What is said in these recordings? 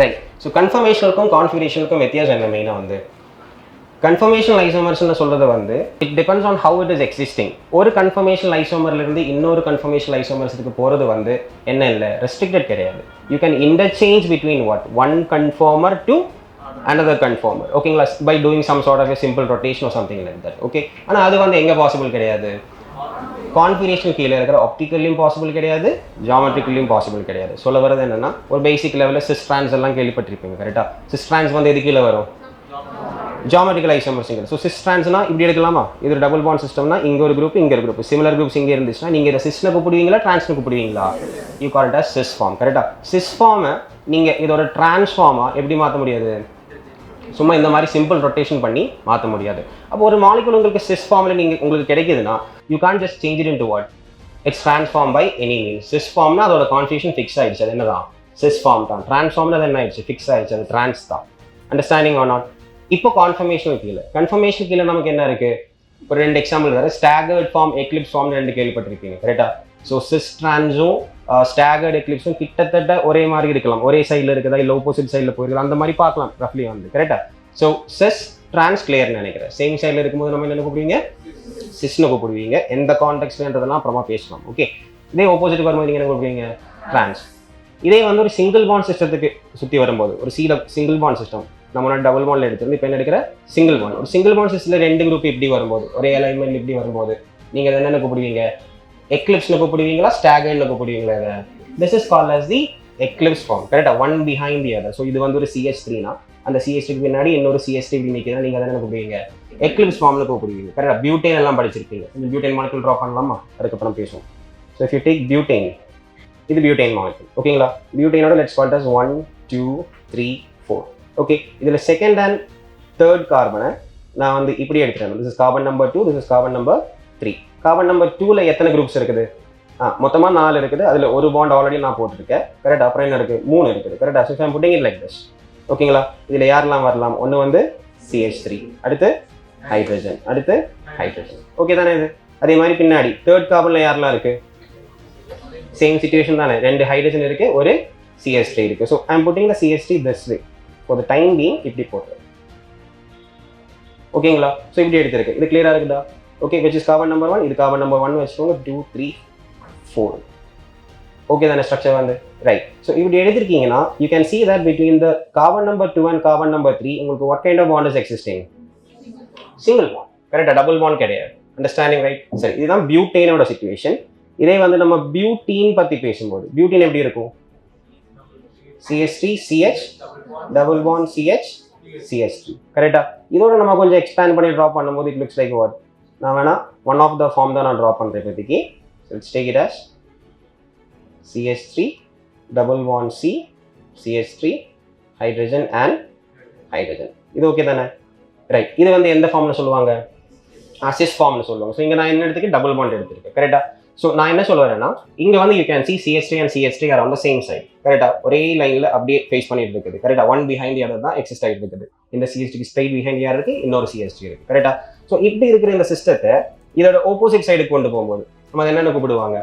Right. So கன்ஃபர்மேஷனுக்கும் கான்ஃபிகரேஷனுக்கும் வித்தியாசம் என்ன மெயினாக வந்து கன்ஃபர்மேஷனல் ஐசோமர்ஸ்னு சொல்கிறது வந்து it depends on how it is existing. ஒரு கன்ஃபர்மேஷனல் ஐசோமர்லேருந்து இன்னொரு கன்ஃபர்மேஷனல் ஐசோமர்ஸுக்கு போகிறது வந்து என்ன இல்லை, ரெஸ்ட்ரிக்டட் கிடையாது. You can interchange between what one conformer to another conformer, ஓகேங்களா, by doing some sort of a simple rotation or something like that. Okay, ஆனால் அது வந்து எங்கே பாசிபிள் கிடையாது, கான்ஃபிகரேஷன் கீழே இருக்கிற ஆப்டிக்கல்லையும் பாசிபிள் கிடையாது, ஜாமெட்ரிக்கல்லையும் பாசிபிள் கிடையாது. சொல்ல வரது என்னன்னா ஒரு பேசிக் லெவலில் சிஸ்ட்ரான்ஸ் எல்லாம் கேள்விப்பட்டிருப்பீங்க கரெக்டாக. சிஸ்ட்ரான்ஸ் வந்து எது கீழே வரும், ஜாமெட்ரிக்கல் ஐசோமர்ஸுங்க. ஸோ சிஸ்ட்ரான்ஸ்னா இப்படி எடுக்கலாமா, இது டபுள் பாண்ட் சிஸ்டம்னா இங்கே ஒரு குரூப் இங்கே ஒரு குரூப், சிமிலர் குரூப்ஸ் இங்கே இருந்துச்சுன்னா நீங்கள் இதை சிஸ்னு கூப்பிடுவீங்களா டிரான்ஸ்னு கூப்பிடுவீங்களா, you call it as cis form கரெக்டாக. சிஸ் ஃபார்மை நீங்கள் இதோட டிரான்ஸ்ஃபார்மாக எப்படி மாற்ற முடியாது, சும்மா இந்த மாதிரி சிம்பிள் ரொட்டேஷன் பண்ணி மாற்ற முடியாது. அப்போ ஒரு மாலிகுல் உங்களுக்கு சிஸ் ஃபார்மில் நீங்கள் உங்களுக்கு கிடைக்குதுன்னா you can just change it into what it's transform by any means. Cis ஃபார்ம்னா அதோட கான்ஃபிகரேஷன் ஃபிக்ஸ் ஆயிடுச்சு, அது என்னதான் சிஸ் ஃபார்ம் தான். ட்ரான்ஸ்ஃபார்ம்னா அது என்ன ஆயிடுச்சு, ஃபிக்ஸ் ஆயிடுச்சு, அது ட்ரான்ஸ் தான். Understanding R not. இப்போ கான்ஃபர்மேஷன் கீழே, கன்ஃபர்மேஷன் கீழே நமக்கு என்ன இருக்கு, ஒரு 2 எக்ஸாம்பிள் வேறு, ஸ்டாகர்ட் ஃபார்ம் எக்லிப்ஸ் ஃபார்ம் 2 கேள்விப்பட்டிருக்கீங்க கரெக்டாக. ஸோ சிஸ் ட்ரான்ஸும் ஸ்டாகர்ட் எக்லிப்ஸும் கிட்டத்தட்ட ஒரே மாதிரி இருக்கலாம், ஒரே சைடில் இருக்குதா இல்லை ஆப்போசிட் சைடில் போயிருக்கலாம், அந்த மாதிரி பார்க்கலாம் ரஃப்லி வந்து கரெக்டாக. ஸோ சிஸ் ட்ரான்ஸ் கிளியர்னு நினைக்கிறேன். சேம் சைடில் இருக்கும்போது நம்ம என்ன கூப்பிடுவீங்க, சிஸ்னு கூப்பிடுவீங்க. எந்த கான்டெக்ட்ன்றதெல்லாம் அப்புறமா பேசலாம். ஓகே, இதே ஆப்போசிட் வரும்போது நீங்கள் என்ன கூப்பிடுவீங்க, ட்ரான்ஸ். இதே வந்து ஒரு சிங்கிள் பாண்ட் சிஸ்டத்துக்கு சுற்றி வரும்போது, ஒரு சிங்கிள் பாண்ட் சிஸ்டம் நம்ம டபுள் பாண்டில் எடுத்துருந்து இப்போ என்ன எடுக்கிற சிங்கிள் பாண்ட், ஒரு சிங்கிள் பாண்ட் சிஸ்டத்தில் 2 குரூப் இப்படி வரும்போது, ஒரே அலைன்மெண்ட் இப்படி வரும்போது நீங்கள் அதை என்னென்ன கூப்பிடுவீங்க, எக்லிப்ஸ்னு கூப்பிடுவீங்களா ஸ்டாகர்ட்னு கூப்பிடுவீங்களா. This is called as the eclipse form கரெக்டாக, one behind the other. So இது வந்து ஒரு CH3னா அந்த CH3க்கு பின்னாடி இன்னொரு CH3 இப்படி நிற்கிறதா நீங்கள் அதை என்ன கூப்பிடுவீங்க, எக்லிப்ஸ் ஃபார்மில் கூப்பிடுவீங்க கரெக்டாக. பியூட்டேன் எல்லாம் படிச்சிருக்கீங்க, இந்த பியூட்டேன் மாலிகுல் ட்ரா பண்ணலாமா, அதுக்கப்புறம் பேசுவோம். So if you take butane, இது பியூட்டேன் மாலிகுல் ஓகேங்களா. பியூட்டேனோட let's call it as 1 2 3 4. Okay, இதில் செகண்ட் அண்ட் தேர்ட் கார்பனை நான் வந்து இப்படி எடுத்துட்டேன். This is carbon number 2, this is carbon number 3. Carbon number 2ல எத்தனை குரூப்ஸ் இருக்குது, மொத்தமாக 4 இருக்குது. அதில் ஒரு பாண்ட் ஆல்ரெடி நான் போட்டிருக்கேன் கரெக்ட். அப்புறம் என்ன இருக்குது, 3 இருக்குது கரெக்டாக. So I'm putting it like this ஓகேங்களா. இதில் யாரெல்லாம் வரலாம், ஒன்று வந்து CH3, அடுத்து ஹைட்ரஜன், அடுத்து ஹைட்ரஜன். ஓகே தானே இது. அதே மாதிரி பின்னாடி தேர்ட் கார்பனில் யாரெல்லாம் இருக்குது, சேம் சிச்சுவேஷன் தானே, 2 ஹைட்ரஜன் இருக்குது, ஒரு CH3 இருக்குது. So I'm putting the CH3 this way for the time being, இப்படி போட்டு ஓகேங்களா. ஸோ இப்படி எடுத்துருக்கு, இது கிளியராக இருக்குதா. Okay, which is carbon number 1, இது கார்பன் நம்பர் 1 வச்சுக்கோங்க, 2 3 4. ஓகே தானே ஸ்ட்ரக்சர் வந்து ரைட். ஸோ இப்படி எடுத்திருக்கீங்கன்னா you can see that between the carbon number 2 and carbon number 3 உங்களுக்கு what kind of bond is existing, single bond கரெக்டாக, டபுள் பாண்ட் கிடையாது. Understanding right. சரி, இதுதான் பியூட்டேனோட சிச்சுவேஷன். இதே வந்து நம்ம பியூட்டீன் பற்றி பேசும்போது பியூட்டீன் எப்படி இருக்கும், CH3 CH double bond CH CH3 கரெக்டாக. இதோட நம்ம கொஞ்சம் எக்ஸ்பேண்ட் பண்ணி ட்ரா பண்ணும்போது இட் லுக்ஸ் லைக் வாட், நான் வேணா ஒன் ஆஃப் த ஃபார்ம் தான் நான் ட்ரா பண்ணுறேன் இப்போதைக்கு. Let's take it as CH3 double bond C CH3 hydrogen and hydrogen. இது ஓகே தானே ரைட். இது வந்து எந்த ஃபார்ம்ல சொல்லுவாங்க, சிஸ் ஃபார்ம்னு சொல்லுவாங்க. ஸோ இங்கே நான் என்ன எடுத்துக்கு டபுள் பாண்ட் எடுத்துருக்கேன் கரெக்டாக. ஸோ நான் என்ன சொல்ல வரேன்னா இங்கே வந்து you can see CH3 and CH3 are on the same side கரெக்டாக, ஒரே லைனில் அப்படியே ஃபேஸ் பண்ணிட்டு இருக்குது கரெக்டாக. ஒன் பிஹைண்ட் யார் தான் எக்ஸிஸ்ட் ஆகிட்டு இருக்குது. இந்த CH3 ஸ்ட்ரைட் பிஹைண்ட் யார் இருக்குது, இன்னொரு CH3 இருக்குது கரெக்டாக. ஸோ இப்படி இருக்கிற இந்த சிஸ்டத்தை இதோட ஆப்போசிட் சைடுக்கு கொண்டு போகும்போது நம்ம அதை என்னென்ன கூப்பிடுவாங்க,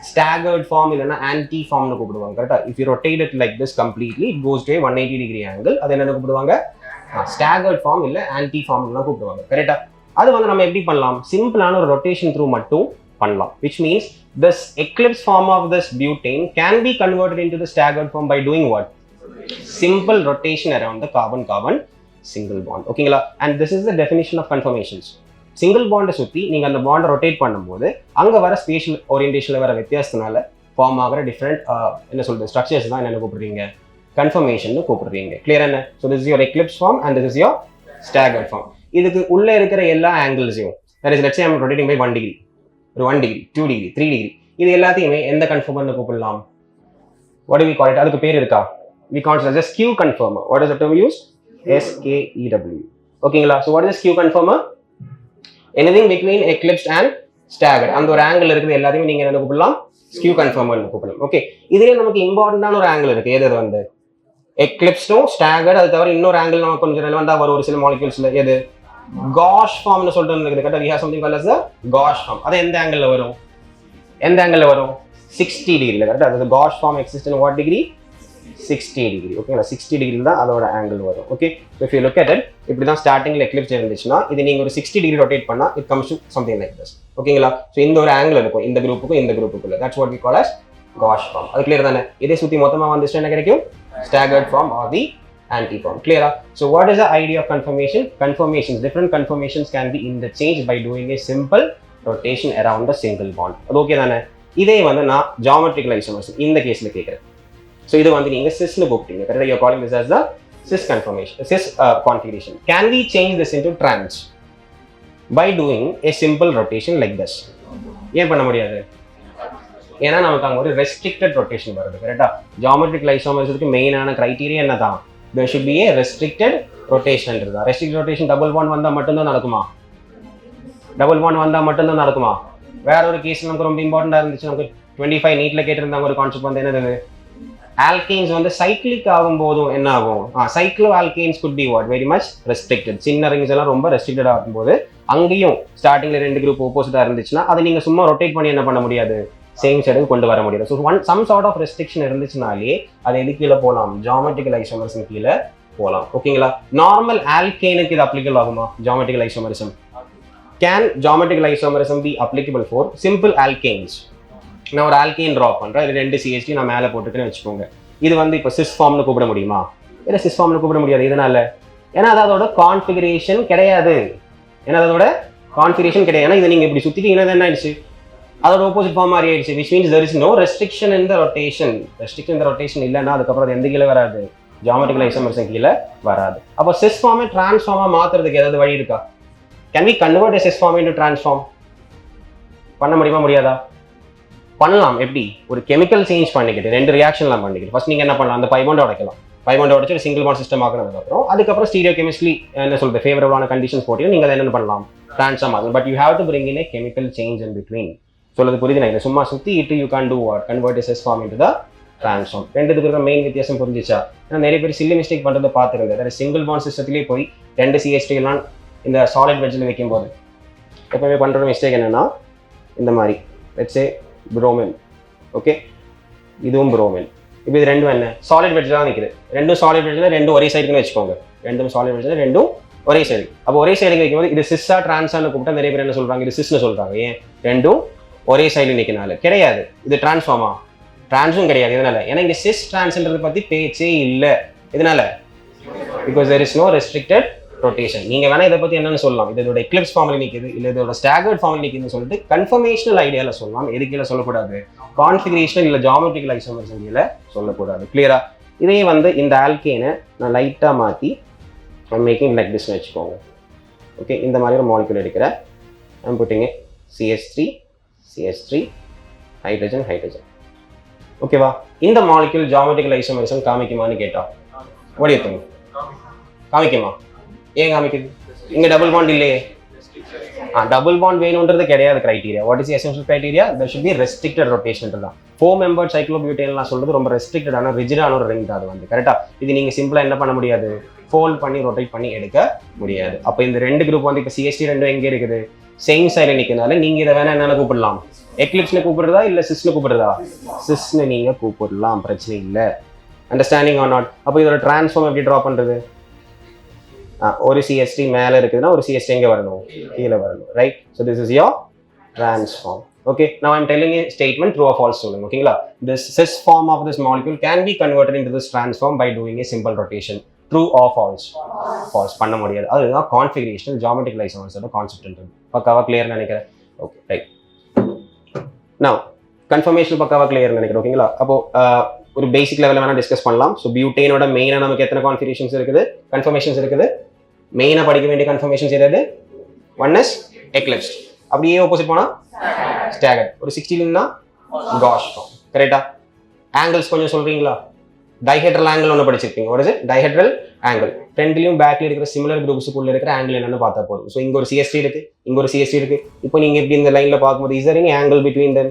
staggered form இல்லைன்னா anti formனு கூப்பிடுவாங்க கரெக்டாக. If you rotate it like this completely it goes to a 180 degree angle. அது என்னென்ன கூப்பிடுவாங்க, staggered form இல்லை anti formலாம் கூப்பிடுவாங்க கரெக்டாக. அது வந்து நம்ம எப்படி பண்ணலாம், சிம்பிளான ஒரு ரொட்டேஷன் த்ரூ மட்டும் பண்ணலாம். which means this eclipse form of this butane can be converted into the staggered form by doing what, simple rotation around the carbon carbon single bond ஓகேங்களா. and this is the definition of conformations. Single பாண்டை சுற்றி நீங்கள் அந்த பாண்டை rotate பண்ணும்போது அங்கே வர spatial ஓரியன்டேஷனில் வர வித்தியாசத்தினால form ஆகிற டிஃப்ரெண்ட் என்ன சொல்கிறது ஸ்ட்ரக்சர்ஸ் தான் என்ன கூப்பிடுறீங்க, கன்ஃபர்மேஷன் கூப்பிடுறீங்க. கிளியர் என்ன. So this is your eclipse form and this is your staggered form. இதுக்கு உள்ளே இருக்கிற எல்லா ஆங்கிள்ஸையும் that is let's say I am rotating by 1 degree, ஒரு 1 degree 2 degree 3 degree, இது எல்லாத்தையுமே எந்த கன்ஃபர்மர்னு கூப்பிடலாம், what do we call it, அதுக்கு பேர் இருக்கா, we call it as Q conformer. what is the term used, SKEW ஓகேங்களா. So what is Q conformer, anything between eclipsed and staggered, அந்த ஒரு ஆங்கிள் இருக்குது எல்லாத்தையுமே நீங்கள் என்ன கூப்பிடலாம், Q conformer கூப்பிடலாம். ஓகே, இதுலேயே நமக்கு இம்பார்ட்டண்டான ஒரு ஆங்கிள் இருக்குது, எது வந்து எக்லிப்ஸ்டும் ஸ்டாகர்ட். அது தவிர இன்னொரு ஆங்கிள் நமக்கு கொஞ்சம் ரெலவெண்டாக வரும் ஒரு சில மாலிகூல்ஸில், எது காஷ் ஃபார்ம்னு சொல்லிட்டு இருக்குது கரெக்டாக. we have something called as the gauche form. அது எந்த ஆங்கிளில் வரும், 60 டிகிரியில் கரெக்டாக. அது gauche form exist in what degree, 60 degree. ஓகேங்களா 60 degree தான் அதோட ஆங்கிள் வரும். Okay if you look at it இப்படி தான் ஸ்டார்டிங்ல எக்லிப்ஸ் இருந்துச்சுன்னா இது நீங்க ஒரு 60 degree ரொட்டேட் பண்ணா it comes to something like this. ஓகேங்களா சோ இந்த ஒரு ஆங்கிள் இருக்கும் இந்த குரூப்புக்கும் இந்த குரூப்புக்குள்ள. That's what we call as gauge form. அது கிளியர் தானே? இதே சுத்தி மொத்தமா வந்துச்சுன்னா என்ன கிடைக்கும்? Staggered form or the anti-form. Clear? So what is the idea of conformation? Conformations, different conformations can be interchanged by doing a simple rotation around the single bond. அது okay தானே? இதே வந்து நான் geometrical isomers இந்த கேஸ்ல கேக்குறேன். So இது வந்து நீங்க cis னு கூப்பிட்டீங்க. கரெக்ட்டா? You are calling this as the cis conformation, cis configuration. Can we change this into trans by doing a simple rotation like this? ஏன் பண்ண முடியாது? ஏன்னா நமக்கு அங்க ஒரு restricted rotation வருது. கரெக்ட்டா? Geometrical isomers க்கு மெயினான கிரைட்டீரியா என்னதான்? There should be a restricted rotation. Restricted rotation double bond வந்தா மட்டும் தான் நடக்குமா? டபுள் பாண்ட் வந்தா மட்டும் தான் நடக்குமா? வேற ஒரு கேஸ் நமக்கு ரொம்ப இம்பார்ட்டண்டா இருந்துச்சு. நமக்கு 25 நீட்ல கேட்டிருந்தாங்க ஒரு கான்செப்ட் வந்து என்னது? ஆல்கேன்ஸ் வந்து சைக்ளிக் ஆகும்போதும் என்ன ஆகும்? Cyclo alkanes could be what? Very much restricted. சின்ன ரிங்ஸ் எல்லாம் ரொம்ப ரெஸ்ட்ரிக்டடா இருக்கும்போது அங்கேயும் ஸ்டார்டிங்ல ரெண்டு குரூப் ஆப்போசிட்டா இருந்துச்சுன்னா அதை நீங்க சும்மா ரொட்டேட் பண்ணி என்ன பண்ண முடியாது? சேம் சைடுக்கு கொண்டு வர முடியாது. So some sort of restriction இருந்துச்சுனாலே அது எது கீழே போகலாம்? ஜியோமெட்ரிக்கல் ஐசோமரிசம் கீழே போகலாம். ஓகேங்களா? நார்மல் ஆல்கேனுக்கு இது அப்ளிகபிள் ஆகுமா? Geometrical isomerism. Can geometrical isomerism be applicable for simple alkanes? நான் ஒரு ஆல்கேன் ட்ரா பண்றேன். இது ரெண்டு CH3 நான் மேலே போட்டுருக்கேன்னு வச்சுக்கோங்க. இது வந்து இப்போ சிஸ் ஃபார்ம்னு கூப்பிட முடியுமா? இல்லை சிஸ் ஃபார்ம்னு கூப்பிட முடியாது. இதனால ஏன்னா அது அதோட கான்ஃபிகரேஷன் கிடையாது. ஏன்னா அதோட கான்ஃபிகரேஷன் கிடையாது. ஏன்னா இதை நீங்க இப்படி சுத்திட்டீங்கன்னா என்ன ஆயிடுச்சு? அதோட ஆப்போசிட் ஃபார்ம் மாதிரி ஆயிடுச்சு. which means there is no restriction in the rotation. restriction in the rotation இல்லைன்னா அதுக்கப்புறம் அது எந்த கீழே வராது? ஜியோமெட்ரிக்கல் ஐசோமரிசம் கீழே வராது. அப்போ சிஸ் ஃபார்மை டிரான்ஸ்ஃபார்மா மாத்துறதுக்கு ஏதாவது வழி இருக்கா? Can we convert a cis form into trans form? பண்ண முடியுமா முடியாதா? பண்ணலாம். எப்படி? ஒரு கெமிக்கல் சேஞ்ச் பண்ணிக்கிட்டு ரெண்டு ரியாக்ஷன்லாம் பண்ணிக்கிட்டு ஃபர்ஸ்ட் நீங்க என்ன பண்ணலாம்? அந்த பை பாண்ட் உடைக்கலாம். பை பாண்ட் உடைச்சு ஒரு சிங்கிள் பாண்ட் சிஸ்டம் ஆக்குனதுக்கு அதுக்கப்புறம் ஸ்டீரியோ கெமிஸ்ட்ரி என்ன சொல்றது ஃபேவரபிளான கண்டிஷன்ஸ் போட்டு நீங்க அதை என்ன பண்ணலாம்? ட்ரான்ஸ்ஃபார்ம் ஆகும். But you have to bring in A chemical change in between. சொல்றது புரியுது? நான் இதை சும்மா சுத்தி இட்டு you can do what? Convert a cis form into the trans form. ரெண்டுத்துக்கு இருக்கிற மெயின் வித்தியாசம் புரிஞ்சிச்சா? ஏன்னா நிறைய பேர் சில்லி மிஸ்டேக் பண்றதை பார்த்துருங்க. அதாவது சிங்கிள் பாண்ட் சிஸ்டத்திலேயே போய் ரெண்டு CH3 எல்லாம் இந்த சாலிட் வெட்ஜில் வைக்கும்போது எப்பவுமே பண்ணுற மிஸ்டேக் என்னன்னா இந்த மாதிரி லெட்ஸ் சே புரோமின். ஓகே இதுவும் புரோமின். இப்போ இது ரெண்டும் என்ன? சாலிட் வெட்ஜ் தான் நிற்குது. ரெண்டும் சாலிட் வெட்ஜில் ரெண்டும் ஒரே சைடுக்குன்னு வச்சுக்கோங்க. ரெண்டும் சாலிட் வெட்ஜில் ரெண்டும் ஒரே சைடு. அப்போ ஒரே சைடுக்கு வைக்கும்போது இது சிஸ்ஸா டிரான்ஸான்னு கூப்பிட்டா நிறைய பேர் என்ன சொல்றாங்க? இது சிஸ்ன்னு சொல்றாங்க. ஏன்? ரெண்டும் ஒரே சைடு நிற்கனால. கிடையாது. இது டிரான்ஸ்ஃபார்மா? டிரான்ஸும் கிடையாது. இதனால ஏன்னா இங்கே சிஸ் டிரான்ஸ்ன்றதை பற்றி பேச்சே இல்லை. இதனால because there is no restricted rotation. நீங்க வேணா இதை பத்தி என்னன்னு சொல்லலாம்? இதோட எக்லிப்ஸ் ஃபார்ம்ல நிக்குது இல்ல இதோட ஸ்டாகர்ட் ஃபார்ம்ல நிக்குதுன்னு சொல்லிட்டு கன்ஃபர்மேஷனல் ஐடியால சொல்லலாம். எதுக்குல சொல்லக்கூடாது? கான்ஃபிகரேஷன் இல்ல ஜியோமெட்ரிக்கல் ஐசோமரிசம் கீழ சொல்லக்கூடாது. கிளியரா? இதே வந்து இந்த ஆல்கேனை நான் லைட்டா மாத்தி மேக்கிங் லைக் திஸ் வச்சுக்கோங்க. ஓகே இந்த மாதிரி ஒரு மாலிக்யூல் எடுக்கிறேன். I'm putting a CH3 hydrogen hydrogen. ஓகேவா? இந்த மாலிக்யூல் ஜியோமெட்ரிக்கல் ஐசோமரிசம் காமிக்குமான்னு கேட்டா what do you think? காமிக்குமா? ஏன் காமிக்குது? இங்க டபுள் பாண்ட் இல்லையே. டபுள் பாண்ட் வேணும்ன்றது கிடையாது criteria. What is essential criteria? There should be restricted rotation தான். 4 மெம்பர்ட் சைக்ளோபியூட்டேன்லாம் சொல்றது ரொம்ப ரெஸ்ட்ரிக்டடான ரிஜிடான ஒரு ரிங் தான் அது வந்து. கரெக்டா? இது நீங்க சிம்பிளா என்ன பண்ண முடியாது? ஃபோல்ட் பண்ணி ரொட்டேட் பண்ணி எடுக்க முடியாது. அப்போ இந்த ரெண்டு குரூப் வந்து இப்போ CH3 ரெண்டும் எங்கே இருக்குது? சேம் சைடில் நிற்கிறதுனால நீங்க இதை வேணா என்னென்ன கூப்பிடலாம்? எக்லிப்ஸ்னு கூப்பிடுறதா இல்லை சிஸ்னு கூப்பிடுறதா? சிஸ்னு நீங்க கூப்பிடலாம், பிரச்சனை இல்லை. Understanding R not? அப்போ இதோட டிரான்ஸ்ஃபார்ம் எப்படி ட்ரா பண்றது? ஒரு CH3 மேலே இருக்குதுன்னா ஒரு CH3 எங்கே வரணும்? கீழே வரணும். Right? So this is your transform. Okay, now I'm telling a statement true or false சொல்லுங்க. ஓகேங்களா? This cis form of this molecule can be converted into this transform by doing a simple rotation. True or false? False. பண்ண முடியாது. அதுதான் configurational geometrical isomers concept. பக்காவா clear நினைக்கிறேன். Okay right. Now conformation பக்காவா clear நினைக்கிறேன். ஓகேங்களா? அப்போ ஒரு பேசிக் லெவலில் வேணா டிஸ்கஸ் பண்ணலாம். ஸோ பியூட்டேனோட மெயினாக நமக்கு எத்தனை கான்ஃபிகரேஷன்ஸ் இருக்குது? கன்ஃபர்மேஷன்ஸ் இருக்குது. மெயினாக படிக்க வேண்டிய கன்ஃபர்மேஷன்ஸ் எதாவது? One is eclipse. அப்படியே ஆப்போசிட் போனால் ஸ்டாகர்ட். ஒரு 60னா காஷ் ஃபார்ம். கரெக்டா? ஆங்கிள்ஸ் கொஞ்சம் சொல்றீங்களா? டைஹெட்ரல் ஆங்கிள் ஒன்று படிச்சிருப்பீங்க. What is it? Dihedral angle. ஃப்ரண்ட்லையும் பேக்ல இருக்கிற சிமிலர் குரூப்ஸுக்குள்ள இருக்கிற ஆங்கிள் என்னன்னு பார்த்தா போதும். ஸோ இங்க ஒரு CH3 இருக்கு, இங்க ஒரு CH3 இருக்கு. இப்போ நீங்க எப்படி இந்த லைன்ல பார்க்கும்போது is there any angle between them?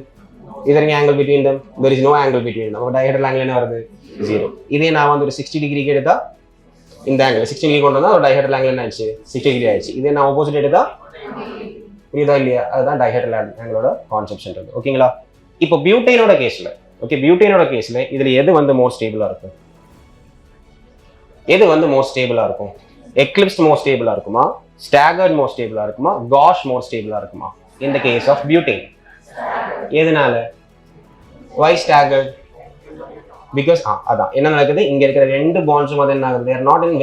Is there any angle between them? There is no angle between them. அப்போ டைஹெட்ரல் ஆங்கிள் என்ன வருது? 0. இதே நான் வந்து ஒரு 60 டிகிரிக்கு எடுத்தா இந்த ஆங்கிள் 60 டிகிரி கொண்டு வந்தா ஒரு டைஹெட்ரல் ஆங்கிள் என்ன ஆயிடுச்சு? 60 டிகிரி ஆயிடுச்சு. இதே நான் ஆப்போசிட் எடுத்தா புரியுதா இல்லையா? அதுதான் டைஹெட்ரல் ஆங்கிளோட கான்செப்ட்ன்றது. ஓகேங்களா? இப்போ பியூட்டேனோட கேஸ்ல, ஓகே பியூட்டேனோட கேஸ்ல இதுல எது வந்து மோர் ஸ்டேபிளா இருக்கும்? எது வந்து மோஸ்ட் ஸ்டேபிளா இருக்கும்? எக்லிப்ஸ்ட் மோஸ்ட் ஸ்டேபிளா இருக்குமா, ஸ்டாகர்ட் மோஸ்ட் ஸ்டேபிளா இருக்குமா, காஷ் மோஸ்ட் ஸ்டேபிளா இருக்குமா? in the case of butane. எதனால? why staggered? because அதான் என்ன நடக்குது, இங்க இருக்கிற ரெண்டு பாண்ட்ஸும் வந்து என்ன ஆகுது, they are not in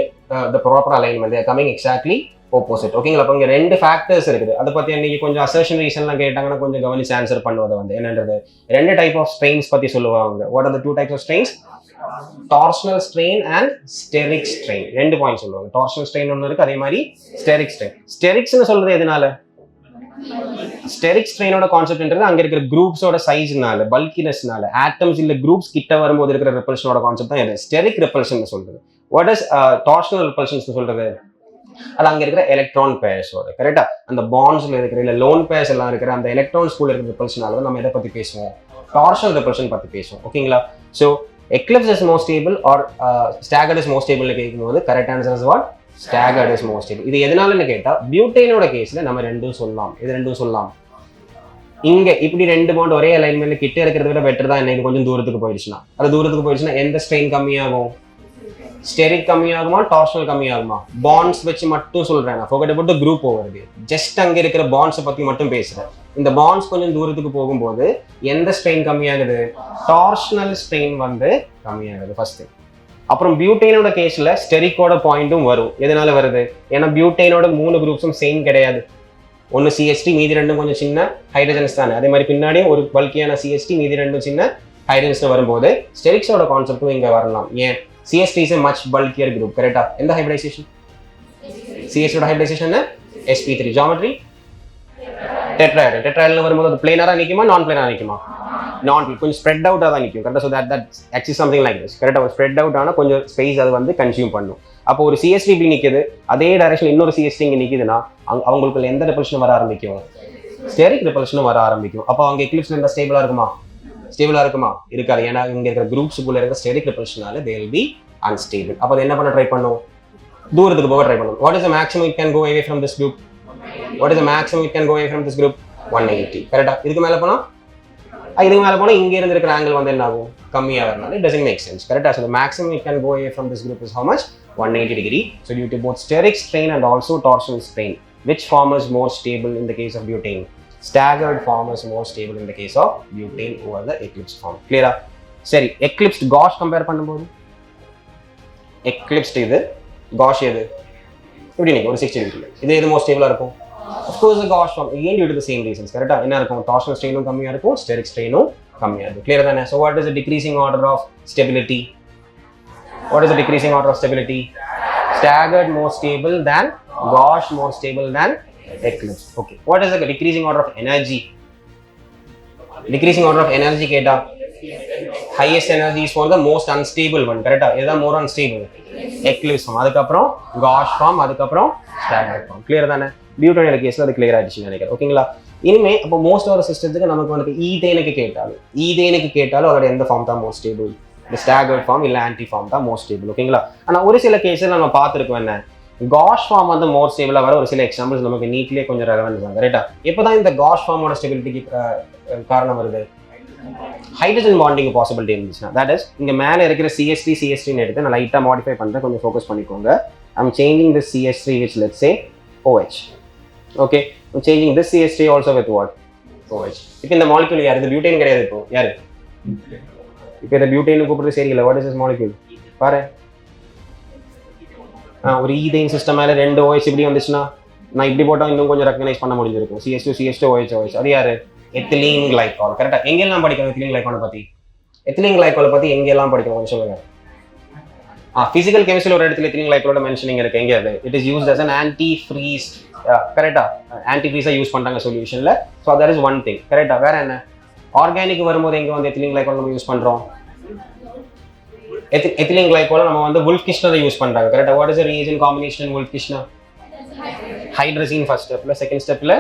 the proper alignment, they are coming exactly opposite. ஓகேங்களா? அப்போ இங்க ரெண்டு ஃபேக்டர்ஸ் இருக்குது. அதை பத்தி இன்னைக்கு கொஞ்சம் அசர்ஷன் ரீசன்லாம் கேட்டாங்கன்னா கொஞ்சம் கவனிச்சு ஆன்சர் பண்ணுவதை வந்து என்னன்றது, ரெண்டு டைப் ஆஃப் ஸ்ட்ரெயின்ஸ் பத்தி சொல்லுவாங்க. What are the two types of strains? Torsional strain and steric strain. ரெண்டு பாயிண்ட் சொல்லுவாங்க. டார்ஷனல் ஸ்ட்ரெயின் ஒன்று இருக்கு, அதே மாதிரி ஸ்டெரிக் ஸ்ட்ரெயின். ஸ்டெரிக்ஸ்னு சொல்றது எதனால? ஸ்டெரிக் ஸ்ட்ரெயினோட கான்செப்ட்ன்றது அங்க இருக்கிற குரூப்ஸோட சைஸ்னால, பல்கினஸ்னால, ஆட்டம்ஸ் இல்ல குரூப்ஸ் கிட்ட வரும்போது இருக்கிற ரிப்பல்ஷனோட கான்செப்ட் தான் இது ஸ்டெரிக் ரிப்பல்ஷன் சொல்றது. வாட் இஸ் டார்ஷனல் ரிப்பல்ஷன் சொல்றது? அது அங்க இருக்கிற எலக்ட்ரான் பேர்ஸோட, கரெக்டா, அந்த பாண்ட்ஸ்ல இருக்கிற இல்ல லோன் பேர்ஸ் எல்லாம் இருக்கிற அந்த எலக்ட்ரான்ஸ் கூட இருக்கிற ரிப்பல்ஷனால நம்ம எதை பத்தி பேசுவோம்? டார்ஷனல் ரிப்பல்ஷன் பத்தி பேசுவோம். ஓகேங்களா? So eclipse is more stable or staggered is more stable னு கேக்கும்போது correct answer is what? staggered is more stable. இது எதனாலன்னு கேட்டா பியூட்டேனோட கேஸ்ல நம்ம ரெண்டும் சொல்லலாம். இது ரெண்டும் சொல்லலாம். இங்க இப்படி ரெண்டு பாண்ட் ஒரே அலைன்மென்ட்ல கிட்ட இருக்கிறத விட பெட்டர் தான். என்ன கொஞ்சம் தூரத்துக்கு போயிடுச்சுன்னா, அது தூரத்துக்கு போயிடுச்சுன்னா எந்த ஸ்ட்ரெயின் கம்மியாகும்? ஸ்டெரிக் கம்மியாகுமா, டார்ஷனல் கம்மியாகுமா? பாண்ட்ஸ் வச்சு மட்டும் சொல்றேன் நான். forget about the group over. Just அங்க இருக்கிற பாண்ட்ஸ் பத்தி மட்டும் பேசுறேன். இந்த பாண்ட்ஸ் கொஞ்சம் தூரத்துக்கு போகும்போது எந்த ஸ்ட்ரெயின் கம்மியாகுது? டார்ஷனல் ஸ்ட்ரெயின் வந்து கம்மியாகுது ஃபர்ஸ்ட். அப்புறம் பியூட்டேனோட கேஸ்ல ஸ்டெரிக்கோட பாயிண்ட்டும் வரும். எதனால வருது? ஏன்னா பியூட்டேனோட 3 குரூப்ஸும் சேம் கிடையாது. ஒன்னு CH3, மீதி ரெண்டும் கொஞ்சம் சின்ன ஹைட்ரஜன்ஸ் தானே. அதே மாதிரி பின்னாடியே ஒரு பல்கியான CH3, மீதி ரெண்டும் சின்ன ஹைட்ரஜன்ஸ் வரும்போது ஸ்டெரிக்ஸோட கான்செப்டும் இங்க வரலாம். ஏன்? CH3 is a much bulkier group, கரெக்டா? எந்த ஹைபிரிடைசேஷன்? CH ஓட hybridisation sp3. Geometry tetrahedral. Tetrahedral வரும்போது அது பிளேனரா நிக்குமா, நான் பிளேனரா நிக்குமா? நான், கொஞ்சம் ஸ்ப்ரெட் அவுட்டா தான் நிக்கும், கரெக்டா? So that actually something like this, கரெக்டா? ஸ்ப்ரெட் அவுட் ஆனா கொஞ்சம் ஸ்பேஸ் அது வந்து கன்சியூம் பண்ணும். அப்போ ஒரு CH3 இப்படி நிக்குது, அதே டைரக்ஷன் இன்னொரு CH3 இங்க நிக்குதுன்னா அவங்களுக்கு எந்த ரிப்பல்ஷன் வர ஆரம்பிக்கும்? ஸ்டெரிக் ரிப்பல்ஷனும் வர ஆரம்பிக்கும். அப்போ அவங்க எக்லிப்ஸ்ல இருந்தா ஸ்டேபிளா இருக்குமா? ஸ்டேபிளா இருக்குமா? இருக்காது. ஏன்னா இங்க இருக்கிற குரூப்ஸ்க்குள்ள இருக்க steric ரிப்பல்ஷனால they will be unstable. அப்ப என்ன பண்ண ட்ரை பண்ணும்? தூரத்துக்கு போக ட்ரை பண்ணும். What is the maximum it can go away from this group? What is the maximum it can go away from this group? 180. கரெக்ட்டா? இதுக்கு மேல போனா இங்க இருந்து இருக்கிற ஆங்கிள் வந்து என்ன ஆகும்? கம்மியா வரனால it doesn't make sense. கரெக்ட்டா? So the maximum it can go away from this group is how much? 180 degree. So due to both steric strain and also torsional strain, which form is more stable in the case of butane? Staggered form is more stable in the case of butane over the eclipsed form. Clear? சரி, eclipsed gauge compare பண்ணும்போது eclipsed இது, gauge எது? இப்படி நிக்கும் ஒரு 60 degree. இது most ஸ்டேபிளா இருக்கும்? of course the gauge form, again due to the same reasons. கரெக்ட்டா? என்ன இருக்கும்? டார்ஷனல் ஸ்ட்ரெயினும் கம்மியா இருக்கும், ஸ்டெரிக் ஸ்ட்ரெயினும் கம்மியா இருக்கும். கிளியர் தானே? so what is the decreasing order of stability? What is the decreasing order of stability? Staggered more stable than gauge, more stable than eclipsed. Okay, what is the decreasing order of energy? Decreasing order of energy கேட்டா highest energy is for the most unstable one, கரெக்ட்டா? இதுதான் more unstable, eclipsed form. அதுக்கு அப்புறம் gauge form, அதுக்கு அப்புறம் staggered form. Clear தானே? பியூட்டோனியல் கேஸ்ல அது கிளியர் ஆயிடுச்சுன்னு நினைக்கிறேன். ஓகேங்களா? இனிமே அப்போ மோஸ்ட் ஆஃப் சிஸ்டத்துக்கு நமக்கு வந்து ஈதேனுக்கு கேட்டாலும் அதோட எந்த ஃபார்ம் தான் மோஸ்ட் ஸ்டேபிள்? இந்த ஸ்டாகர்ட் ஃபார்ம் இல்ல ஆன்டி ஃபார்ம் தான் மோஸ்ட் ஸ்டேபிள். ஓகேங்களா? ஆனா ஒரு சில கேஸ்ல நம்ம பார்த்துருக்கோம் என்ன, காஷ் ஃபார்ம் வந்து மோர் ஸ்டேபிளா வர ஒரு சில எக்ஸாம்பிள்ஸ் நமக்கு நீட்லயே கொஞ்சம் ரெலவென்ஸ் தான். கரெக்டா? எப்பதான் இந்த காஷ் ஃபார்மோட ஸ்டெபிலிட்டிக்கு காரணம் வருது? ஹைட்ரஜன் பாண்டிங் பாசிபிலிட்டி இருந்துச்சுன்னா. தட் இஸ் இங்க மேல இருக்கிற CH3 எடுத்து நான் லைட்டா மாடிஃபை பண்றேன், கொஞ்சம் ஃபோக்கஸ் பண்ணிக்கோங்க. I'm changing this CH3 which let's say OH. Okay, I'm changing this CH3 also with what? OH. இப்போ இந்த மாலிக்யூல் யார்? இது பியூட்டேன் கிடையாது. இப்போ யாரு? இப்போ இந்த பியூட்டேன் கூப்பிடுறது சரியில்லை. What is this molecule? பாரு, ஒரு ஈதேன் சிஸ்டம் மேல 2 OH இப்படி வந்துச்சுன்னா நான் இப்படி போட்டா இன்னும் கொஞ்சம் ரெகனைஸ் பண்ண முடிஞ்சிருக்கும். CH2 OH. அது யாரு? Ethylene glycol. கரெக்டா? எங்கெல்லாம் படிக்கணும் எத்திலீன் கிளைகாலை பத்தி? எத்திலீன் கிளைகாலை பத்தி எங்கெல்லாம் படிக்கணும் கொஞ்சம் சொல்லுங்க. பிசிக்கல் கெமிஸ்ட்ரியில் ஒரு இடத்துல எத்திலீன் கிளைகாலோட மென்ஷனிங் இருக்கு. எங்க அது? It is used as an anti-freeze. கரெக்டா? ஆன்டி-ஃப்ரீஸா யூஸ் பண்றாங்க சொல்யூஷன்ல. So that is one thing. கரெக்டா? வேற என்ன? ஆர்கானிக் வரும்போது எங்க வந்து எத்திலீன் கிளைகால் நம்ம யூஸ் பண்றோம்? எத்திலீன் கிளைகால் நம்ம வந்து வுல்ஃப்கிஷ்னர் யூஸ் பண்றாங்க. கரெக்டா? What is the reagent combination Wolff Kishner? Hydrogen first ஸ்டெப்ல, செகண்ட் ஸ்டெப்ல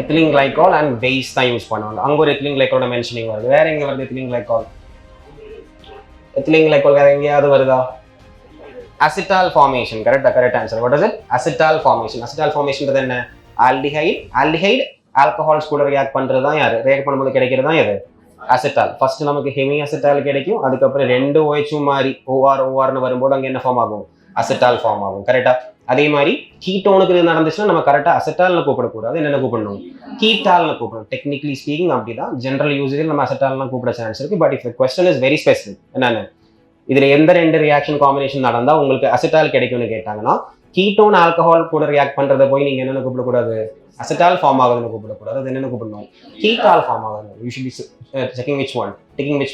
எத்திலீன் கிளைகால் அண்ட் பேஸ் தான் யூஸ் பண்ணுவாங்க. அங்க ஒரு எத்திலீன் கிளைகாலோட மென்ஷனிங் வருது. வேற எங்க வருது எத்திலீன் கிளைகால்? எத்திலீன் கிளைகால் வேற எங்கேயாவது வருதா? Acetal formation. Correct answer. What is it? Acetal formation. Acetal formation is என்ன? aldehyde alcohols கூட react பண்றது தான் யாரு? react பண்ணும்போது கிடைக்கிறது தான் எது? acetal. ஃபர்ஸ்ட் நமக்கு ஹெமி acetal கிடைக்கும், அதுக்கு அப்புறம் 2 OH மாறி OR னு வரும்போது அங்க என்ன ஃபார்ம் ஆகும்? அசெட்டால் ஃபார்ம் ஆகும். கரெக்டா? அதே மாதிரி கீட்டோனுக்கு இது நடந்துச்சுன்னா நம்ம கரெக்டா அசெட்டால்னு கூப்பிடக்கூடாது, என்னென்ன கூப்பிடணும், கீட்டால்னு கூப்பிடணும். டெக்னிக்கலி ஸ்பீக்கிங் அப்படிதான், ஜென்ரல் யூசேஜில் நம்ம அசெட்டால்லாம் கூப்பிட சான்ஸ் இருக்கு. But if the question is very specific, என்னென்ன இதுல எந்த 2 ரியாக்ஷன் காம்பினேஷன் நடந்தா உங்களுக்கு அசெட்டால் கிடைக்கும்னு கேட்டாங்கன்னா, கீட்டோன் ஆல்கஹால் கூட ரியாக்ட் பண்றதை போய் நீங்க என்னென்ன கூப்பிடக்கூடாது, அசெட்டால் ஃபார்ம் ஆகுதுன்னு கூப்பிடக்கூடாது, அது என்னென்ன கூப்பிடணும், கீட்டால் ஃபார்ம் ஆகுது. You should be checking which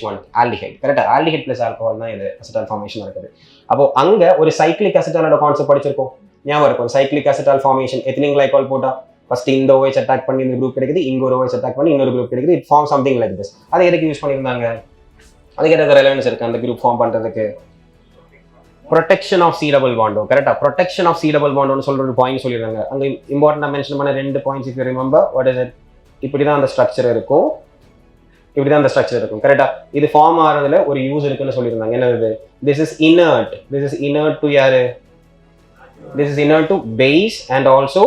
one aldehyde. கரெக்டா? ஆல்டிஹைட் பிளஸ் ஆல்கஹால் தான் இது அசெட்டால் ஃபார்மேஷன் நடக்குது. அப்போ அங்க ஒரு சைக்ளிக் அசெட்டாலோட கான்செப்ட் படிச்சிருக்கோம், ஞாபகம் இருக்கும். சைக்ளிக் அசெட்டால் ஃபார்மேஷன், எத்திலீன் கிளைகால் போட்டா ஃபர்ஸ்ட் இந்த OH அட்டாக் பண்ணி இந்த குரூப் கிடைக்குது, இங்க ஒரு OH அட்டாக் பண்ணி இன்னொரு குரூப் கிடைக்குது. It form something like this. அதை எதுக்கு யூஸ் பண்ணியிருந்தாங்க, அதுக்கு ஏதாவது ரெலவன்ஸ் இருக்கு அந்த குரூப் ஃபார்ம் பண்றதுக்கு? Protection of C double bond O. கரெக்டா? ப்ரொடெக்ஷன் ஆஃப் சி டபுள் பாண்டோன்னு சொல்ற ஒரு பாயிண்ட் சொல்லிடுறாங்க. அங்க இம்பார்ட்டன்டா மென்ஷன் பண்ண 2 points if you remember. What is it? இப்படிதான் அந்த ஸ்ட்ரக்சர் இருக்கும், இப்படிதான் அந்த ஸ்ட்ரக்சர் இருக்கும். கரெக்டா? இது ஃபார்ம் ஆகிறதுல ஒரு யூஸ் இருக்குன்னு சொல்லியிருந்தாங்க. என்னது? திஸ் இஸ் inert டு யாரு? This is inert to base and also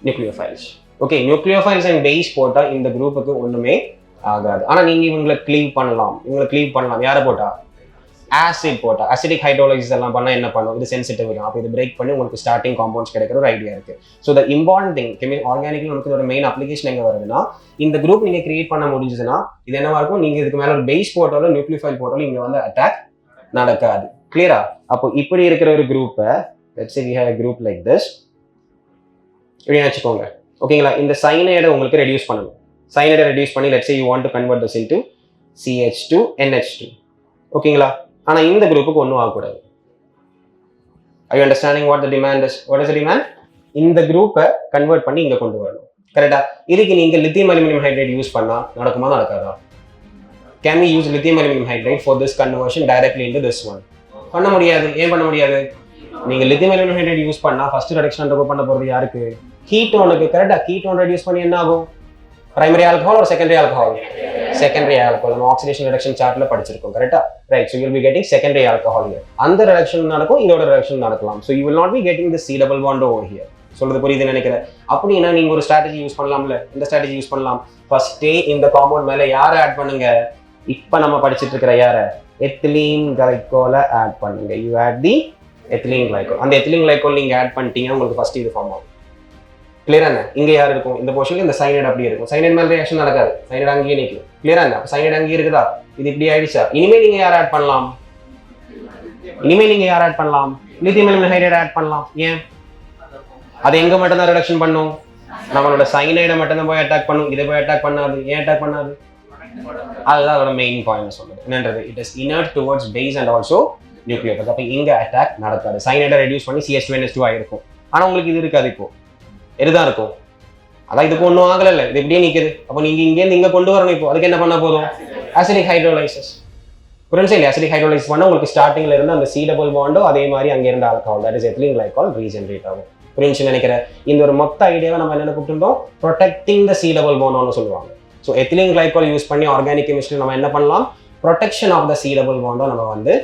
nucleophiles. Okay, nucleophiles and base போட்டா இந்த குரூப்புக்கு ஒண்ணுமே ஆகாது. ஆனா நீங்க இவங்களை க்ளீவ் பண்ணலாம். யாரை போட்டா? ஆசிட் போட்டா. அசிடிக் ஹைட்ரோலைசிஸ் எல்லாம் பண்ணா என்ன பண்ணும், இது சென்சிட்டிவ் இருக்கும். அப்போ இது பிரேக் பண்ணி உங்களுக்கு ஸ்டார்டிங் காம்பவுண்ட்ஸ் கிடைக்கிற ஒரு ஐடியா இருக்கு. ஸோ த இம்பார்ட்டன்ட் திங் ஆர்கானிக்ல உங்களுக்கு ஒரு மெயின் அப்ளிகேஷன் எங்க வருதுன்னா, இந்த குரூப் நீங்க கிரியேட் பண்ண முடிஞ்சதுன்னா இது என்னவா இருக்கும், நீங்க இதுக்கு மேல ஒரு பேஸ் போட்டாலும் நியூக்ளியோஃபைல் போட்டாலும் இங்க வந்து அட்டாக் நடக்காது. கிளியரா? அப்போ இப்படி இருக்கிற ஒரு குரூப்பை let's say we have a group like this இப்படி வச்சுக்கோங்க. ஓகேங்களா? இந்த சைனைடை உங்களுக்கு ரெடியூஸ் பண்ணணும். சைனைடை ரெடியூஸ் பண்ணி let's say you want to convert this into CH2 NH2. ஓகேங்களா? ஆனா இந்த குரூப்புக்கு ஒன்றும் ஆகக்கூடாது. Are you understanding what the demand is? What is the demand? இந்த குரூப்பை கன்வெர்ட் பண்ணி இங்க கொண்டு வரணும். கரெக்டா? இதுக்கு நீங்க லித்தியம் அலுமினியம் ஹைட்ரைட் யூஸ் பண்ணா நடக்குமா நடக்காதா? Can we use lithium aluminum hydride for this conversion directly into this one? பண்ண முடியாது. ஏன் பண்ண முடியாது? நீங்க லித்தியம் அலுமினியம் ஹைட்ரைட் யூஸ் பண்ணா ஃபர்ஸ்ட் ரிடக்ஷன் அண்டர்கோ பண்ண போறது யாருக்கு? கீட்டோனுக்கு. கரெக்டா? கீட்டோன் ரெடியூஸ் பண்ணி என்ன ஆகும்? பிரைமரி ஆல்கஹால் ஒரு செகண்டரி ஆல்கஹால்? Secondary alcohol. நம்ம ஆக்சிடேஷன் ரிடக்ஷன் சார்ட்ல படிச்சிருக்கோம். கரெக்டா? Right. So you will be getting secondary alcohol here. அந்த ரிடக்ஷன் நடக்கும், இதோட ரிடக்ஷன் நடக்கலாம். So you will not be getting the C double bond over here. சொல்றது புரியுதுன்னு நினைக்கிறேன். அப்படின்னா நீங்க ஒரு ஸ்ட்ராட்டஜி யூஸ் பண்ணலாம்ல. இந்த ஸ்ட்ராட்டஜி யூஸ் பண்ணலாம். ஃபர்ஸ்டே இந்த காம்பவுண்ட் மேல யாரை ஆட் பண்ணுங்க, இப்ப நம்ம படிச்சிட்டு இருக்கிற யார, எத்திலீன் கிளைகோல ஆட் பண்ணுங்க. You add the ethylene glycol. அந்த எத்திலீன் கிளைகோல் நீங்க ஆட் பண்ணிட்டீங்க, உங்களுக்கு ஃபர்ஸ்ட் இது ஃபார்ம் ஆகும். கிளியரா? இங்க யார் இருக்கும், இந்த போர்ஷன்ல இந்த சைனைட் அப்படியே இருக்கும். சைனைட் மேல ரியாக்ஷன் நடக்காது, சைனைட் அங்கேயே நிற்கும். கிளியரா? அப்ப சைனைட் அங்கேயே இருக்குதா? இது இப்படி ஆயிடுச்சா? இனிமே நீங்க யார் ஆட் பண்ணலாம், லித்தியம் அலுமினியம் ஹைட்ரைட் ஆட் பண்ணலாம். ஏன்? அது எங்க மட்டும் தான் ரிடக்ஷன் பண்ணும், நம்மளோட சைனைடை மட்டும் தான் போய் அட்டாக் பண்ணும், இதை போய் அட்டாக் பண்ணாது. ஏன் அட்டாக் பண்ணாது? அதுதான் அதோட மெயின் பாயிண்ட் சொல்லுது. என்னன்றது, it is inert towards base and also nucleophile. அப்ப இங்க அட்டாக் நடக்காது. சைனைடை ரெடியூஸ் பண்ணி CH2NH2 ஆயிருக்கும். ஆனா உங்களுக்கு இது இருக்காது. இப்போ இதுதான் இருக்கும். அதான் இதுக்கு ஒன்றும் ஆகல, இது எப்படியே நிற்குது. அப்போ நீங்க இங்கேருந்து இங்க கொண்டு வரணும். இப்போ அதுக்கு என்ன பண்ணா போதும், அசிடிக் ஹைட்ரோலைசிஸ். புரிஞ்சு இல்லை? அசிடிக் ஹைட்ரோலைசிஸ் பண்ணா உங்களுக்கு ஸ்டார்டிங்ல இருந்து அந்த சி டபுள் பாண்டோ அதே மாதிரி அங்கே இருந்த alcohol, that is ethylene glycol regenerate ஆகும். புரிஞ்சு நினைக்கிறேன். இந்த ஒரு மொத்த ஐடியாவை நம்ம என்ன கூப்பிட்டுருந்தோம், ப்ரொடெக்டிங் த சி டபுள் பாண்டோன்னு சொல்லுவாங்க. ஸோ எத்திலீன் கிளைகால் யூஸ் பண்ணி ஆர்கானிக் கெமிஸ்ட்ரி நம்ம என்ன பண்ணலாம், protection of the C double பாண்டோ நம்ம வந்து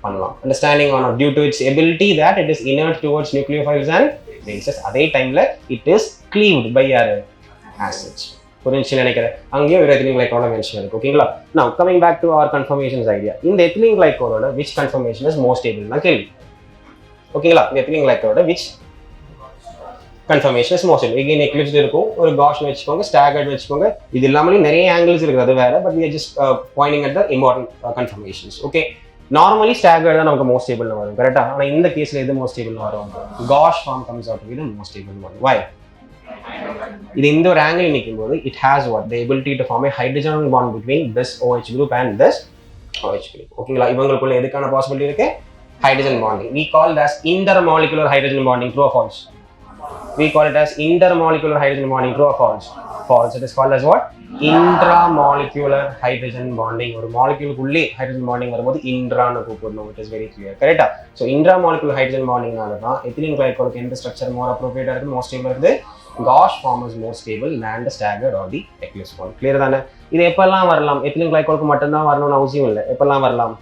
பண்ணலாம். Understanding on due to its ability that it is inert towards nucleophiles and bases. அதே டைம்ல it is cleaved by acids. புரிஞ்சு நினைக்கிறேன். அங்கேயும் ஒரு எத்திலீன் கிளைகாலோட மென்ஷன் இருக்கு. ஓகேங்களா? Now coming back to our conformations idea. இந்த எத்திலீன் கிளைகாலோட which conformation is most stable னா கேள்வி. ஓகேங்களா? இந்த எத்திலீன் கிளைகாலோட which conformation is most stable. again eclipsed இருக்கும், ஒரு Gaussian வெச்சுக்கோங்க, staggered வெச்சுக்கோங்க. இது இல்லாமலே நிறைய angles இருக்குது, அது வேற. but we are just pointing at the important conformations. okay, normally staggered தான் நமக்கு மோஸ்ட் ஸ்டேபிள் வரும். கரெக்டா? ஆனா இந்த கேஸ்ல எது மோஸ்ட் ஸ்டேபிள் வரும், gauche form comes out with most stable one. Why? இது இந்த ஒரு ஆங்கிள் நிற்கும் போது it has what the ability to form a hydrogen bond between this OH group and this OH group. ஓகேங்களா? இவங்களுக்குள்ள எதுக்கான பாசிபிலிட்டி இருக்கு, hydrogen bonding. we call it as intermolecular hydrogen bonding. true or false? we call it as intermolecular hydrogen bonding. true or false? false. it is called as what? intramolecular hydrogen bonding. ஒரு மாலிக்யூலுக்குள்ளே hydrogen bonding வரும்போது இன்ட்ரான்னு கூப்பிடணும். It is very clear. கரெக்டா? So intramolecular hydrogen பாண்டிங்னால தான் ethylene கிளைகாலுக்கு எந்த structure more அப்ரோப்ரியேட்டா இருக்கு, மோஸ்ட் ஸ்டேபிள் இருக்குது. Gauche form is more stable and staggered or the eclipse form. Clear தானே? இது எப்பெல்லாம் வரலாம், எத்திலீன் கிளைகாலுக்கு மட்டும்தான் வரணும்னு அவசியம் இல்லை. எப்பெல்லாம் வரலாம்,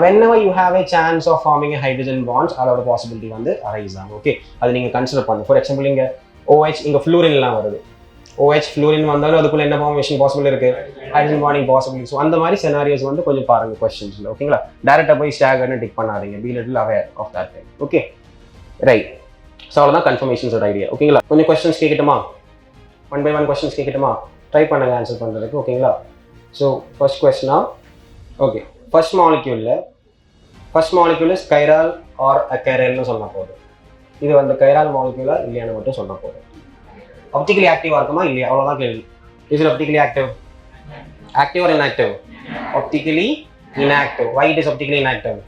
whenever you have a chance of forming a hydrogen bonds, அதோட பாசிபிலிட்டி வந்து அரைஸ் ஆகும். ஓகே, அது நீங்க கன்சிடர் பண்ணுங்க. ஃபார் எக்ஸாம்பிள் இங்க OH, இங்க ஃப்ளூரின்லாம் வருது. OH fluorine வந்தாலும் அதுக்குள்ள என்ன ஃபார்மேஷன் பாசிபிள் இருக்கு, ஹைட்ரஜன் பாண்டிங் பாசிபிள். ஸோ அந்த மாதிரி செனாரியோஸ் வந்து கொஞ்சம் பாருங்க கொஸ்டின்ஸ்ல. ஓகேங்களா, டேரக்டா போய் ஸ்டாகர்னு டிக் பண்ணாதீங்க, be little aware of that time. Okay right. So அவ்வளோதான் கன்ஃபர்மேஷன்ஸோட ஐடியா. ஓகேங்களா, கொஞ்சம் கொஸ்டின்ஸ் கேட்கட்டுமா, 1 by 1 கொஸ்டின்ஸ் கேட்கட்டுமா, ட்ரை பண்ணுங்க ஆன்சர் பண்ணுறதுக்கு. ஓகேங்களா, ஸோ ஃபர்ஸ்ட் கொஸ்டினா, okay first molecule is chiral or அக்கேரல்னு சொன்னா போதும். இது வந்து கைரால் மாலிக்யூலா இல்லையான்னு மட்டும் சொன்னா போதும். ஆப்டிகலி ஆக்டிவா இருக்குமா இல்லையா, அவ்வளோதான் கேள்வி. Is it optically active, active or inactive? Optically inactive. Why it is optically inactive?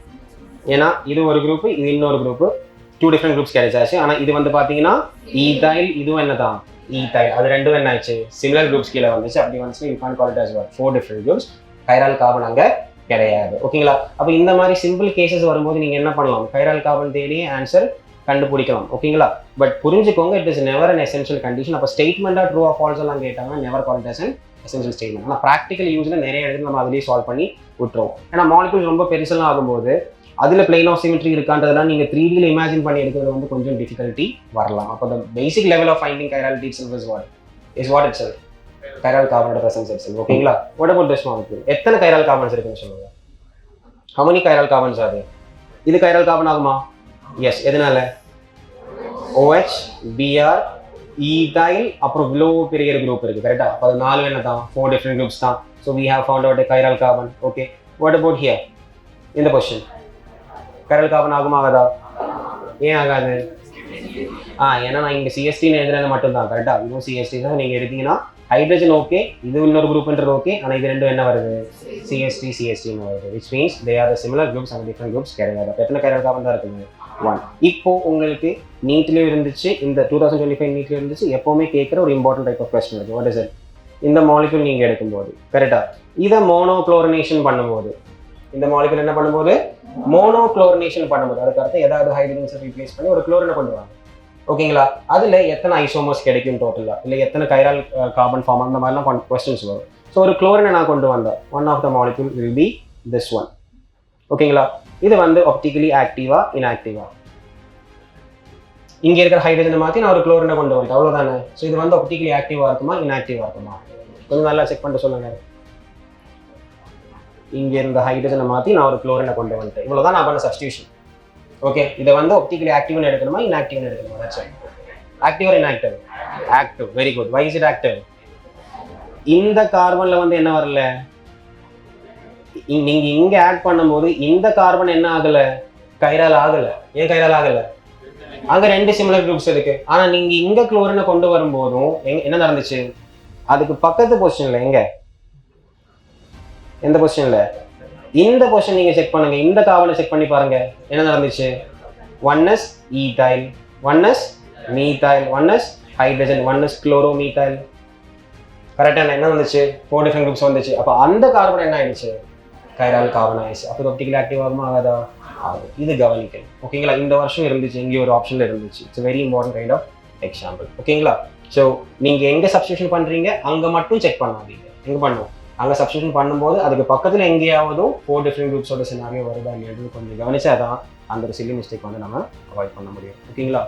ஏன்னா இது ஒரு குரூப், இது இன்னொரு குரூப், 2 டிஃப்ரெண்ட் குரூப்ஸ் கிடைச்சாச்சு. ஆனால் இது வந்து பார்த்தீங்கன்னா ஈதைல், இதுவும் என்ன தான் ஈதைல், அது ரெண்டும் என்ன ஆச்சு, சிமிலர் குரூப்ஸ் கீழே வந்துச்சு. அப்படி வந்துச்சு you can call it as 4 different groups. Chiral carbon அங்கே கிடையாது. ஓகேங்களா, அப்போ இந்த மாதிரி சிம்பிள் கேசஸ் வரும்போது நீங்கள் என்ன பண்ணலாம், கைரால் கார்பன் தேடியே ஆன்சர் கண்டுபிடிக்கலாம். ஓகேங்களா, பட் புரிஞ்சுக்கோங்க, it is never an essential condition. அப்போ ஸ்டேட்மெண்ட்டாக ட்ரூ ஆஃப் ஃபால்ஸ் எல்லாம் கேட்டாங்கன்னா never call it as an essential statement. ஆனால் ப்ராக்டிக்கல் யூஸில் நிறைய இடத்துல நம்ம அதிலேயே சால்வ் பண்ணி விட்டுருவோம். ஏன்னா மாலிகூல்ஸ் ரொம்ப பெருசெல்லாம் ஆகும்போது அதில் பிளைன் ஆஃப் சிமெட்ரி இருக்கான்றதெல்லாம் நீங்கள் 3Dயில் இமேஜின் பண்ணி எடுக்கிறது வந்து கொஞ்சம் டிஃபிகல்ட்டி வரலாம். அப்போ the basic level of finding chirality itself is what itself, chiral கார்பனோட பிரசன்ஸ் இட்செல்ஃப். ஓகேங்களா, வாட் அபௌட் திஸ் மாலிகூல்? எத்தனை கைரால் கார்பன்ஸ் இருக்குன்னு சொல்லுங்க. how many கைரால் கார்பன்ஸ் ஆகுது? இது கைரால் கார்பன் ஆகுமா? எஸ். எதனால? OH, Br, ethyl, அப்புறம் இவ்வளோ பெரிய குரூப் இருக்கு, கரெக்டா? அப்போ அது 4 என்ன தான், 4 டிஃப்ரெண்ட் குரூப்ஸ் தான். So we have found out a chiral carbon. Okay, what about here இந்த பொசிஷன்? கைரால் கார்பன் ஆகுமா ஆகாதா? ஏன் ஆகாது? ஏன்னா நான் இங்கே சிஎஸ்டின்னு எழுதுறது மட்டும்தான், கரெக்டா? இதுவும் சிஎஸ்டி தான். நீங்கள் எடுத்தீங்கன்னா ஹைட்ரஜன் ஓகே, இது இன்னொரு குரூப்ன்றது ஓகே, ஆனால் இது ரெண்டும் என்ன வருது, சிஎஸ்டின்னு வருது. Which means they are similar groups and different groups கிடையாது. எத்தனை கைரால் கார்பன் தான் இருக்குங்க? 1. இப்போ உங்களுக்கு நீட்லேயும் இருந்துச்சு, இந்த 2025 நீட்லேயும் இருந்துச்சு, எப்போவுமே கேட்குற ஒரு இம்பார்ட்டன்ட் டைப் ஆஃப் கொஸ்டின் இருக்குது. What is it? இந்த மாலிகூல் நீங்கள் எடுக்கும்போது, கரெக்டா, இதை மோனோக்ளோரினேஷன் பண்ணும்போது, இந்த மாலிகூல் என்ன பண்ணும்போது மோனோக்ளோரினேஷன் பண்ணும்போது, அதுக்கு அர்த்தம் ஏதாவது ஹைட்ரஜன்ஸை ரீப்ளேஸ் பண்ணி ஒரு குளோரினை கொண்டு வாங்க. ஓகேங்களா, அதில் எத்தனை ஐசோமர்ஸ் கிடைக்கும் டோட்டலாக, இல்லை எத்தனை கைரால் கார்பன் ஃபார்ம், அந்த மாதிரிலாம் கொஸ்டின்ஸ் வரும். ஸோ ஒரு குளோரினை நான் கொண்டு வந்தேன், one of the molecule will be this one. ஓகேங்களா, இது வந்து ஆப்டிகலி ஆக்டிவா இன்ஆக்டிவா? இங்கே இருக்கிற ஹைட்ரஜனை மாற்றி நான் ஒரு குளோரினை கொண்டு வந்துட்டேன், அவ்வளோதானே. ஸோ இது வந்து ஆப்டிகலி ஆக்டிவாக இருக்குமா இன்ஆக்டிவாக இருக்குமா? கொஞ்சம் நல்லா செக் பண்ணிட்டு சொல்லுங்க. இங்கே இருந்த ஹைட்ரஜனை மாற்றி நான் ஒரு குளோரினை கொண்டு வந்துட்டேன், இவ்வளோதான் நான் பண்ண சப்ஸ்டியூஷன். ஓகே, இதை வந்து ஆப்டிகலி ஆக்டிவ்னு எடுக்கணுமா இன்ஆக்டிவ்னு எடுக்கணுமா? That's right. Active or inactive? Active. Very good. Why is it active? இந்த கார்பன்ல வந்து என்ன வரல, நீங்க இங்க ஆட் பண்ணும்போது இந்த கார்பன் என்ன ஆகல, கைரால் ஆகல. ஏன் கைரால் ஆகல? அங்க 2 சிமிலர் குரூப்ஸ் இருக்கு. ஆனா நீங்க இங்க குளோரினை கொண்டு வரும்போதும் என்ன நடந்துச்சு, அதுக்கு பக்கத்து பொசிஷன்ல, எங்க எந்த பொசிஷன்ல, இந்த பொசிஷன் நீங்க செக் பண்ணுங்க, இந்த கார்பனை செக் பண்ணி பாருங்க, என்ன நடந்துச்சு. 1s ethyl, 1s methyl, 1s hydrogen, 1s chloromethyl. கரெக்டா என்ன வந்துச்சு, 4 டிஃப்ரெண்ட் குரூப்ஸ் வந்துச்சு. அப்போ அந்த கார்பன் என்ன ஆயிடுச்சு, கைரால் கார்பன் ஆயிடுச்சு. அப்போ ஆப்டிகலி ஆக்டிவ் ஆகுமா ஆகாதா? ஆகும். இது கவனிக்கணும். ஓகேங்களா, இந்த வருஷம் இருந்துச்சு, இங்கே ஒரு ஆப்ஷன்ல இருந்துச்சு. It's very important kind of example. ஓகேங்களா, ஸோ நீங்க எங்க சப்ஸ்டியூஷன் பண்றீங்க அங்க மட்டும் செக் பண்ணாதீங்க. எங்க பண்ணுவோம், அங்கே சப்ஸ்டியூஷன் பண்ணும்போது அதுக்கு பக்கத்தில் எங்கேயாவதும் 4 டிஃப்ரெண்ட் குரூப்ஸோட சினாரியோ வருதா இல்லையா கொஞ்சம் கவனிச்சா தான் அந்த ஒரு சில்லி மிஸ்டேக் வந்து நம்ம அவாய்ட் பண்ண முடியும். ஓகேங்களா.